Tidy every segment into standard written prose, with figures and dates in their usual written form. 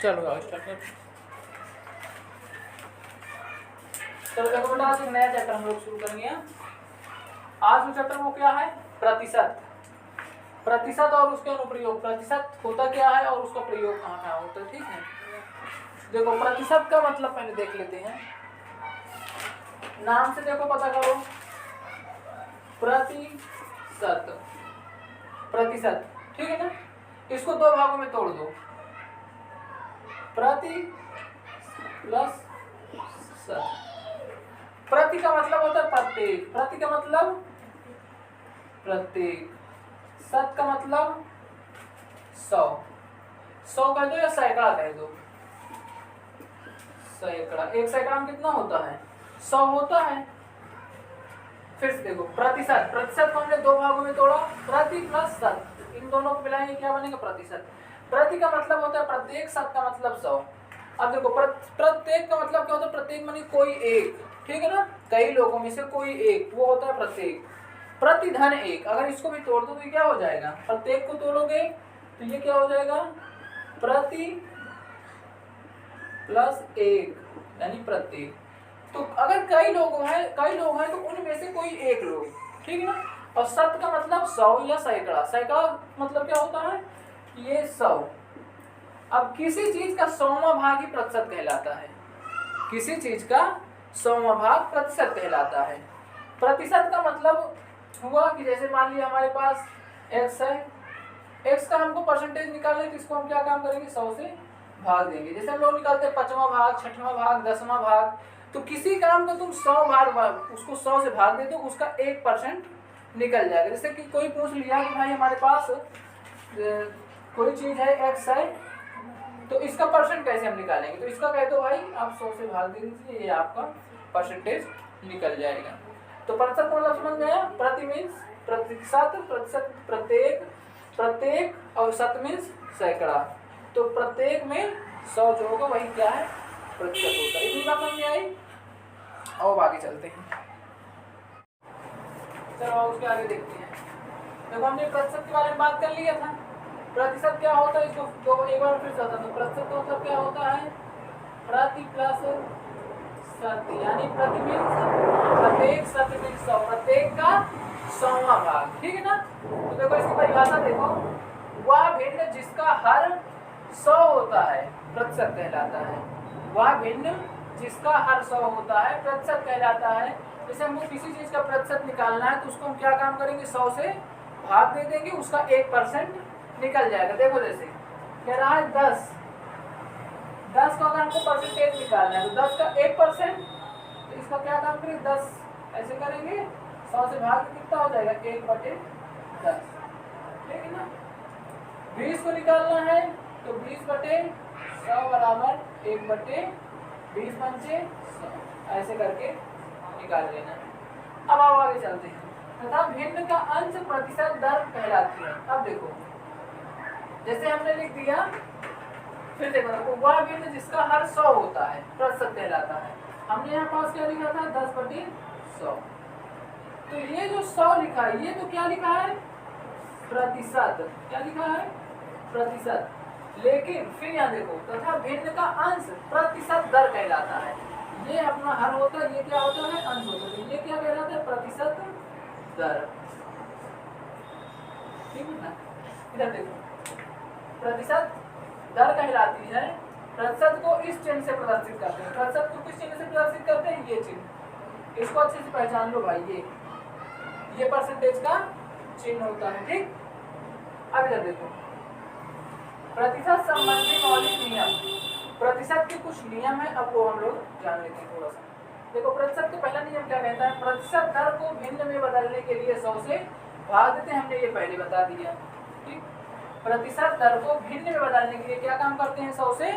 चलो आओ स्टार्ट करते हैं। चलो देखो बेटा, आज एक नया चैप्टर हम लोग शुरू करेंगे। आज जो चैप्टर वो क्या है? प्रतिशत। प्रतिशत और उसके अनुप्रयोग। प्रतिशत होता क्या है और उसका प्रयोग कहाँ कहाँ होता है, ठीक है। देखो प्रतिशत का मतलब पहले देख लेते हैं। नाम से देखो पता करो, प्रतिशत। प्रतिशत, ठीक है ना। इसको दो भागों में तोड़ दो, प्रति प्लस शत। प्रति का मतलब होता है प्रत्येक, प्रति का मतलब प्रत्येक, शत का मतलब 100। 100 कह दो या सैकड़ा कह दो, सैकड़ा। एक सैकड़ा में कितना होता है? 100 होता है। फिर से देखो प्रतिशत। प्रतिशत को हमने दो भागों में तोड़ा, प्रति प्लस शत। इन दोनों को मिलाएंगे क्या बनेगा? प्रतिशत। प्रति का मतलब होता है प्रत्येक, शत का मतलब 100। अब देखो प्रत्येक का मतलब क्या होता है? प्रत्येक माने कोई एक, ठीक है ना। कई लोगों में से कोई एक, वो होता है प्रत्येक। प्रति धन एक, अगर इसको भी तोड़ दो तो ये क्या हो जाएगा? प्रत्येक को तोड़ोगे तो ये क्या हो जाएगा? प्रति प्लस एक, यानी प्रत्येक। तो अगर कई लोग हैं तो उनमें से कोई एक लोग, ठीक है ना। और शत का मतलब 100 या सैकड़ा। सैकड़ा मतलब क्या होता है? ये 100। अब किसी चीज का 100वां भाग ही प्रतिशत कहलाता है। किसी चीज का 100वां भाग प्रतिशत कहलाता है। प्रतिशत का मतलब हुआ कि जैसे मान लिया हमारे पास x है, x का हमको परसेंटेज निकालना है तो इसको हम क्या काम करेंगे? 100 से भाग देंगे। जैसे हम लोग निकालते हैं 5वां भाग, 6वां भाग, 10वां भाग। तो किसी काम को तुम 100 भाग उसको 100 से भाग देते हो, उसका 1% निकल जाएगा। जैसे कि कोई पूछ लिया कि भाई हमारे पास कोई चीज है x है, तो इसका परसेंट कैसे हम निकालेंगे? तो इसका कह दो भाई आप 100 से भाग दे दीजिए, ये आपका परसेंटेज निकल जाएगा। तो प्रतिशत का मतलब समझ गया? प्रति मीन्स प्रतिशत, प्रतिशत प्रत्येक, प्रत्येक और शत मीन्स सैकड़ा। तो प्रत्येक में 100 जो होगा वही क्या है? प्रतिशत होता है। इतनी बात समझ में आई? और आगे चलते हैं। चलो उसके आगे देखते हैं। देखो हमने प्रतिशत के बारे में बात कर लिया था। प्रतिशत क्या होता है? इसको तो एक बार फिर बता दो। प्रतिशत का मतलब क्या होता है? प्रति प्लस शत, यानी प्रति मीन्स प्रत्येक, शत मीन्स 100। प्रत्येक का 100वां भाग, ठीक है ना। तो देखो इसकी परिभाषा देखो, वह भिन्न जिसका हर 100 होता है प्रतिशत कहलाता है। वह भिन्न जिसका हर 100 होता है प्रतिशत कहलाता है। जैसे हमको किसी चीज का प्रतिशत निकालना है तो उसको हम क्या काम करेंगे? 100 से भाग दे देंगे, उसका 1% निकल जाएगा। देखो जैसे कह रहा है 10 का अगर हमको परसेंटेज निकालना है तो 10 का 1%, तो इसका क्या काम करेंगे? 10 ऐसे करेंगे, 100 से भाग कितना हो जाएगा? 1/10, ठीक है ना। 20 को निकालना है तो 20/100 बराबर 1/20 पंचे 100, ऐसे करके निकाल लेना। अब आप आगे चलते हैं। तथा भिन्न का अंश प्रतिशत दर कहलाती है। अब देखो जैसे हमने लिख दिया, फिर देखो वह भिन्न जिसका हर 100 होता है प्रतिशत कहलाता है। हमने यहाँ पास क्या लिखा था? 10/100। तो ये जो 100 लिखा है ये तो क्या लिखा है? प्रतिशत। क्या लिखा है? प्रतिशत। लेकिन फिर यहाँ देखो तथा भिन्न का अंश प्रतिशत दर कहलाता है। ये अपना हर होता है, ये क्या होता है? अंश होता है। ये क्या कहलाता है? प्रतिशत दर, ठीक है ना। इधर देखो प्रतिशत दर कहलाती है। प्रतिशत को इस चिन्ह से प्रदर्शित करते हैं। प्रतिशत को किस चिन्ह से प्रदर्शित करते हैं? ये चिन्ह। इसको अच्छे से पहचान लो भाई, ये परसेंटेज का चिन्ह होता है, ठीक। अब इधर देखो प्रतिशत संबंधी मौलिक नियम। प्रतिशत के कुछ नियम है, अब वो हम लोग जान लेते हैं थोड़ा सा। देखो प्रतिशत का पहला नियम क्या कहता है? प्रतिशत दर को भिन्न में बदलने के लिए 100 से भाग देते हैं। हमने ये पहले बता दिया, ठीक। प्रतिशत दर को भिन्न में बदलने के लिए क्या काम करते हैं? 100 से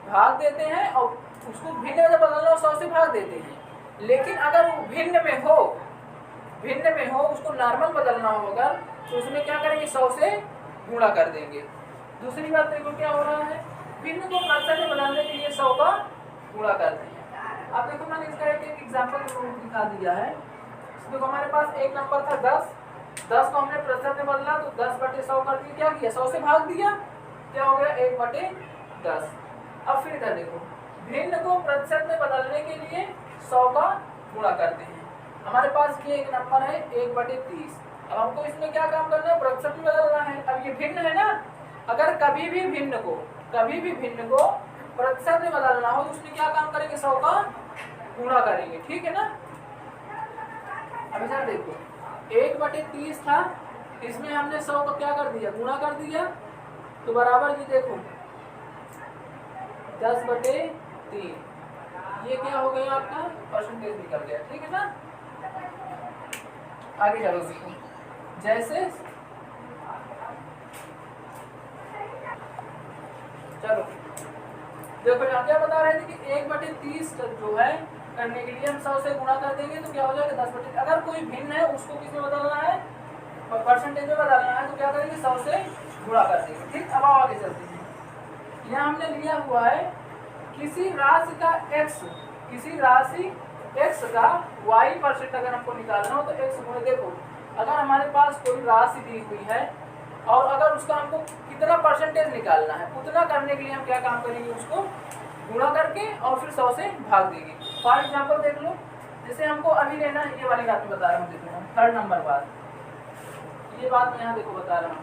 भाग देते हैं और उसको भिन्न में बदलना हो 100 से भाग देते हैं। लेकिन अगर वो भिन्न में हो उसको नॉर्मल बदलना हो अगर, तो उसमें क्या करेंगे? 100 से गुणा कर देंगे। दूसरी बात देखो क्या हो रहा है? भिन्न को प्रतिशत में बदलने के लिए 100 का गुणा करते हैं। अब देखो मैंने इसका एक एग्जाम्पल दिखा दिया है। देखो हमारे पास एक नंबर था 10 को हमने प्रतिशत में बदला तो 10/100 कर दिया। क्या किया? 100 से भाग दिया, क्या हो गया? 1/10। अब फिर इधर देखो, भिन्न को प्रतिशत में बदलने के लिए 100 का गुणा करते हैं। हमारे पास ये एक नंबर है 1/30। अब हमको इसमें क्या काम करना है, प्रतिशत में बदलना है। अब ये भिन्न है ना, अगर कभी भी भिन्न को प्रतिशत में बदलना हो तो उसमें क्या काम करेंगे, 100 का गुणा करेंगे, ठीक है ना। अब इधर देखो 1/30 था, इसमें हमने 100 का क्या कर दिया, गुणा कर दिया, तो बराबर ये देखो 10/3, ये क्या हो गया आपका परसेंटेज निकल गया, ठीक है ना। आगे चलो देखो, जैसे चलो देखो यहाँ क्या बता रहे थे कि 1/30 जो है करने के लिए हम 100 से गुणा कर देंगे तो क्या हो जाएगा 10/30। अगर कोई भिन्न है उसको किसमें बदलना है, परसेंटेज में बदलना है, तो क्या करेंगे 100 से गुणा कर देंगे, ठीक। अब आगे चलते हैं, यहाँ हमने लिया हुआ है किसी राशि का x का y% अगर हमको निकालना हो तो x गुणे, देखो अगर हमारे पास कोई राशि दी हुई है और अगर उसका हमको कितना परसेंटेज निकालना है, उतना करने के लिए हम क्या काम करेंगे, उसको गुणा करके और फिर 100 से भाग देंगे। फॉर एग्जांपल देख लो, जैसे हमको अभी लेना है, ये वाली बात मैं बता रहा हूँ, देखो 3rd नंबर बात, ये बात मैं यहाँ देखो बता रहा हूँ।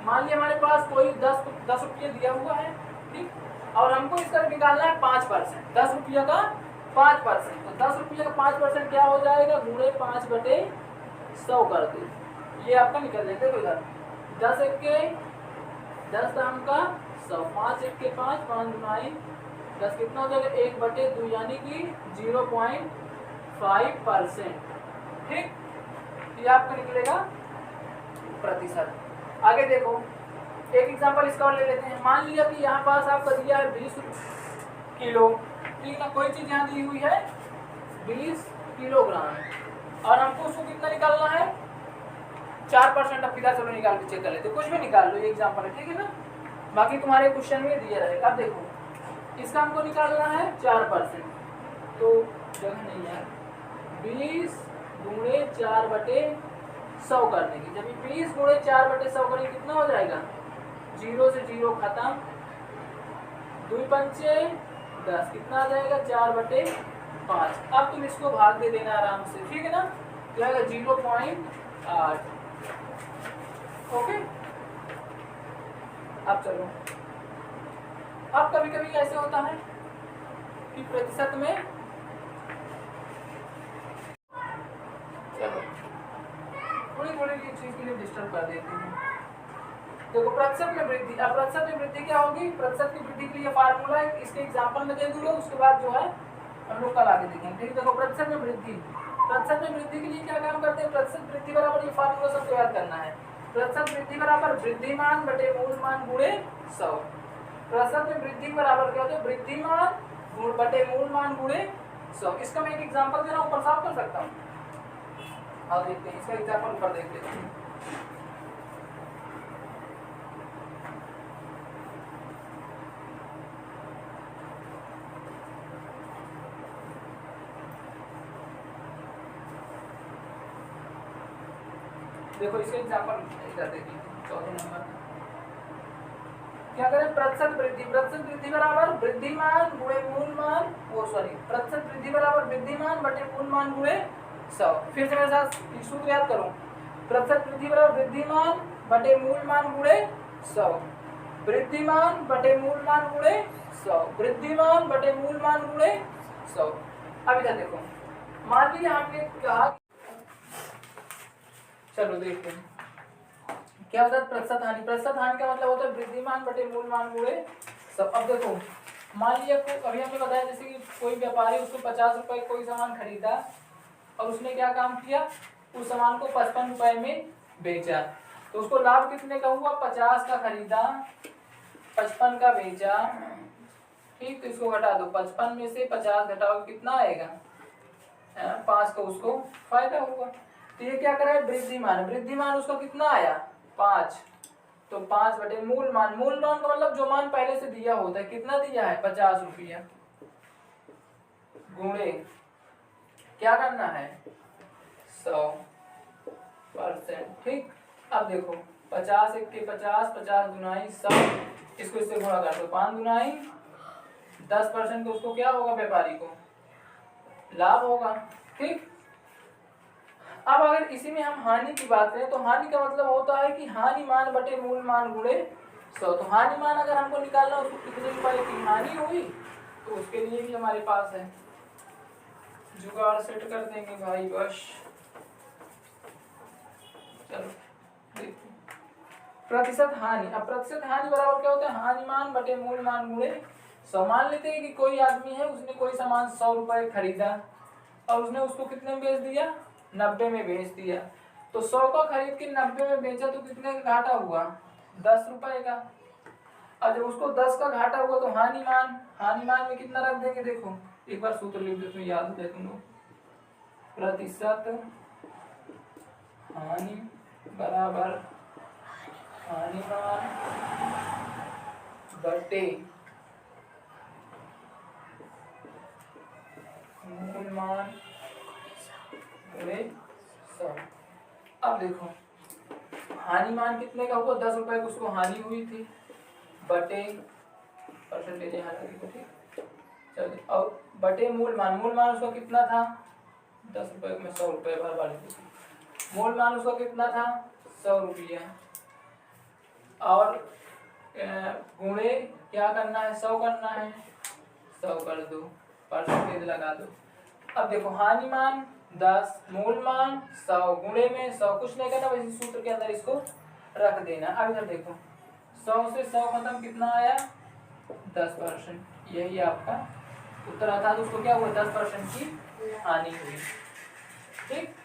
मान लिया हमारे पास कोई 10 रुपये दिया हुआ है, ठीक, और हमको इसका निकालना है 5%, 10 रुपये का 5%, तो 10 रुपये का 5% क्या हो जाएगा, गुणे 5/100 कर दो, ये आपका निकल जाएगा। देखो इधर 10 1 10 दाम का 100, 5 1 5, 5 दुनाई 10, कितना हो जाएगा 1/2, यानी कि 0.5%, ठीक, ये आपका निकलेगा प्रतिशत। आगे देखो एक एग्जांपल इसका और ले लेते हैं। मान लिया कि यहाँ पास आपका दिया है 20 किलो, ठीक है, कोई चीज यहाँ दी हुई है 20 किलोग्राम और हमको उसको कितना निकालना है, 4%। अब किधर चलो निकाल के चेक कर लेते, कुछ भी निकाल लो, ये एग्जांपल है, ठीक है ना, बाकी तुम्हारे क्वेश्चन में दिया रहेगा। अब देखो इसका हमको निकालना है 4%, तो जगह नहीं है, 20 गुणे 4/100 करने की, जब 20 गुणे 4/100 करेंगे कितना हो जाएगा, 0 से 0 खत्म, 2 पंचे 10, कितना आ जाएगा 4/5। अब तुम इसको भाग दे देना आराम से, ठीक है ना, जाएगा 0.8, ओके। अब चलो, अब कभी कभी कैसे होता है कि प्रतिशत में, चलो थोड़ी चीज के लिए डिस्टर्ब कर देती हूँ। देखो प्रतिशत में वृद्धि, अब प्रतिशत में वृद्धि क्या होगी, प्रतिशत की वृद्धि के लिए फार्मूला है, इसके एग्जांपल में दे दूंगा, उसके बाद जो है हम लोग कल आगे देखेंगे, ठीक है। देखो प्रतिशत में वृद्धि के लिए क्या काम करते हैं, प्रतिशत वृद्धि बराबर, ये फार्मूला सबको याद करना है, प्रतिशत वृद्धि बराबर वृद्धिमान बटे मूलमान गुणे 100। प्रतिशत में वृद्धि बराबर क्या होता है, वृद्धिमान बटे मूलमान गुणे 100। इसका मैं एक एग्जांपल दे रहा हूँ, ऊपर साफ कर सकता हूँ, आओ देखते हैं इसका एग्जांपल ऊपर देख लेते हैं। देखो इसके एग्जांपल इधर देखिए 4 नंबर, क्या करें, प्रतिशत वृद्धि बराबर वृद्धिमान गुणे मूलमान, प्रतिशत वृद्धि बराबर वृद्धिमान बटे मूलमान गुणे 100। फिर से मेरे साथ सूत्र याद करो, प्रतिशत वृद्धि बराबर वृद्धिमान बटे मूलमान गुणे 100, वृद्धिमान बटे मूलमान गुणे 100, वृद्धिमान बटे मूलमान गुणे 100। अब इधर देखो, मान लीजिए हमने कहा, चलो देखते हैं क्या होता है प्रतिशत हानि। प्रतिशत हानि का मतलब होता है वृद्धिमान बटे मूलमान गुणे 100। अब देखो मान लिया अभी हमने बताया जैसे कि कोई व्यापारी, उसको 50 रुपए कोई सामान खरीदा और उसने क्या काम किया, उस सामान को 55 रुपए में बेचा, तो उसको लाभ कितने का हुआ, 50 का खरीदा 55 का बेचा, ठीक, तो इसको घटा दो, 55 में से 50 घटाओ कितना आएगा, 5 का उसको फायदा हुआ। तो ये क्या करा है, वृद्धिमान उसका कितना आया 5, तो 5 बटे मूलमान का मतलब जो मान पहले से दिया होता है, कितना दिया है 50 रुपया, गुणे क्या करना है 100%, ठीक। अब देखो 50 1 के 50, 50 दुनाई 100, इसको इससे गुणा कर दो, 5 दुनाई 10% उसको क्या होगा, व्यापारी को लाभ होगा। ठीक, अब अगर इसी में हम हानि की बात करें तो हानि का मतलब होता है कि हानि मान बटे मूल मान गुणे 100। तो हानि मान अगर हमको निकालना उसको कितने रुपए की हानि हुई तो उसके लिए भी हमारे पास है, जुगाड़ सेट कर देंगे भाई बस। चलो देखते हैं प्रतिशत हानि। अब प्रतिशत हानि बराबर क्या होता है, हानि मान बटे मूल मान गुणे 100। मान लेते हैं कि कोई आदमी है, उसने कोई सामान 100 रुपए खरीदा और उसने उसको कितने में बेच दिया, 90 में बेच दिया। तो 100 का खरीद के 90 में बेचा तो कितने का घाटा हुआ, 10 रुपए का। अब जब उसको 10 का घाटा हुआ तो हानि मान में कितना रख देंगे, देखो एक बार सूत्र लिख दो, तुम्हें याद हो जाए तुम लोग। प्रतिशत हानि बराबर हानि मान बटे मूल मान गुणे 100। अब देखो हानि मान कितने का हुआ, 10 रुपए की उसको हानि हुई थी, बटे परसेंटेज यहाँ लिखो। ठीक, चलिए, और बटे मूल मान उसका कितना था, 10 रुपए में 100 रुपए भर वाले थे, मूल मान उसका कितना था 100 रुपया। और गुणे क्या करना है, 100 करना है, 100 कर दो, परसेंटेज लगा दो। अब देखो हानि मान 10, मूल मान 100, गुणे में 100, कुछ नहीं करना, वैसे सूत्र के अंदर इसको रख देना। अब इधर देखो 100 से 100 खत्म, कितना आया 10%, यही आपका उत्तर आता है। तो उसको क्या हुआ, 10% की हानि हुई। ठीक,